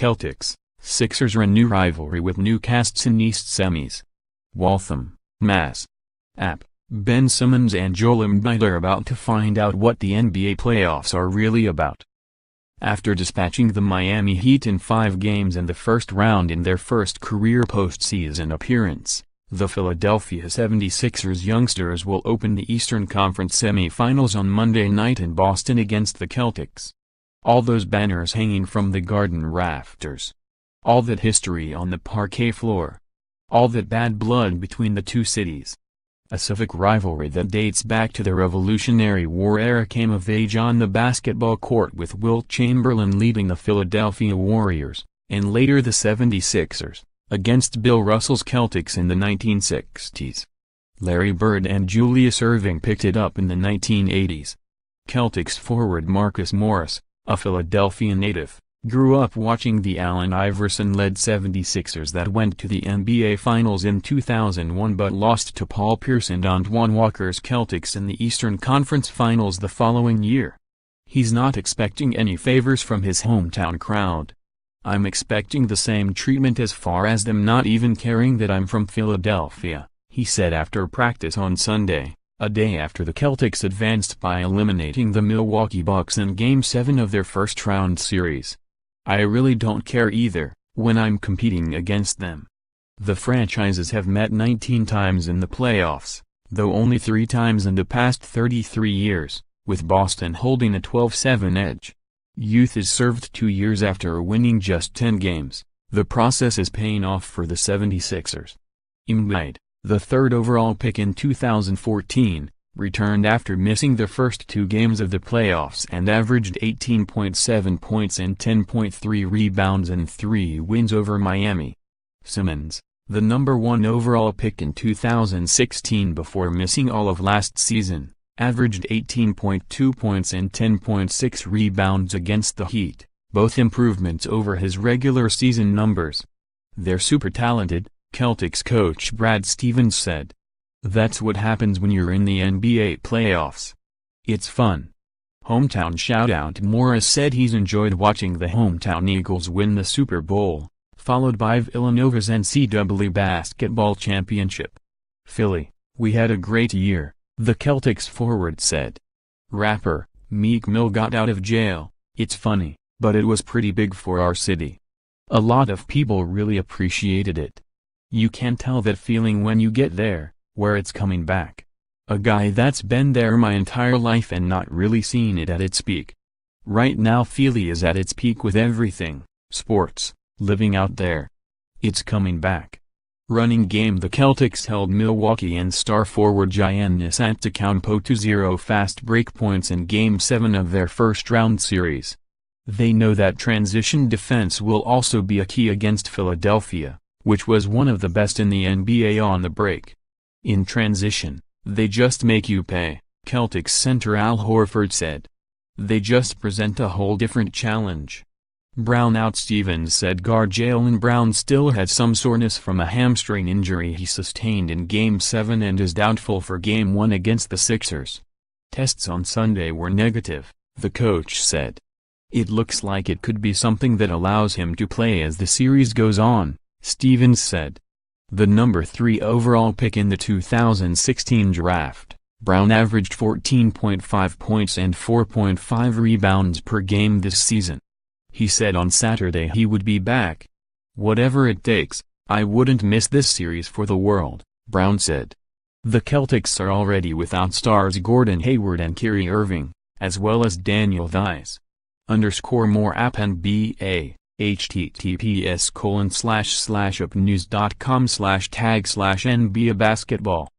Celtics, Sixers renew rivalry with new casts in East semis. Waltham, Mass. App. Ben Simmons and Joel Embiid are about to find out what the NBA playoffs are really about. After dispatching the Miami Heat in 5 games in the first round in their first career postseason appearance, the Philadelphia 76ers youngsters will open the Eastern Conference semifinals on Monday night in Boston against the Celtics. All those banners hanging from the Garden rafters. All that history on the parquet floor. All that bad blood between the two cities. A civic rivalry that dates back to the Revolutionary War era came of age on the basketball court with Wilt Chamberlain leading the Philadelphia Warriors, and later the 76ers, against Bill Russell's Celtics in the 1960s. Larry Bird and Julius Erving picked it up in the 1980s. Celtics forward Marcus Morris, a Philadelphia native, grew up watching the Allen Iverson-led 76ers that went to the NBA Finals in 2001 but lost to Paul Pierce and Antoine Walker's Celtics in the Eastern Conference Finals the following year. He's not expecting any favors from his hometown crowd. "I'm expecting the same treatment as far as them not even caring that I'm from Philadelphia," he said after practice on Sunday, a day after the Celtics advanced by eliminating the Milwaukee Bucks in Game 7 of their first-round series. "I really don't care either, when I'm competing against them." The franchises have met 19 times in the playoffs, though only 3 times in the past 33 years, with Boston holding a 12-7 edge. Youth is served 2 years after winning just 10 games. The process is paying off for the 76ers. Embiid, the 3rd overall pick in 2014, returned after missing the first 2 games of the playoffs and averaged 18.7 points and 10.3 rebounds in 3 wins over Miami. Simmons, the number 1 overall pick in 2016 before missing all of last season, averaged 18.2 points and 10.6 rebounds against the Heat, both improvements over his regular season numbers. "They're super talented," Celtics coach Brad Stevens said. "That's what happens when you're in the NBA playoffs. It's fun." Hometown shoutout Morris said he's enjoyed watching the hometown Eagles win the Super Bowl, followed by Villanova's NCAA basketball championship. "Philly, we had a great year," the Celtics forward said. Rapper, Meek Mill got out of jail. "It's funny, but it was pretty big for our city. A lot of people really appreciated it. You can tell that feeling when you get there, where it's coming back. A guy that's been there my entire life and not really seen it at its peak. Right now Philly is at its peak with everything, sports, living out there. It's coming back." Running game: the Celtics held Milwaukee and star forward Giannis Antetokounmpo to 0 fast break points in Game 7 of their first-round series. They know that transition defense will also be a key against Philadelphia, which was one of the best in the NBA on the break. "In transition, they just make you pay," Celtics center Al Horford said. "They just present a whole different challenge." Brown out: Stevens said guard Jaylen Brown still has some soreness from a hamstring injury he sustained in Game 7 and is doubtful for Game 1 against the Sixers. "Tests on Sunday were negative," the coach said. "It looks like it could be something that allows him to play as the series goes on," Stevens said. The number 3 overall pick in the 2016 draft, Brown averaged 14.5 points and 4.5 rebounds per game this season. He said on Saturday he would be back. "Whatever it takes, I wouldn't miss this series for the world," Brown said. The Celtics are already without stars Gordon Hayward and Kyrie Irving, as well as Daniel Theis. _more app and BA. https://upnews.com/tag/NBA basketball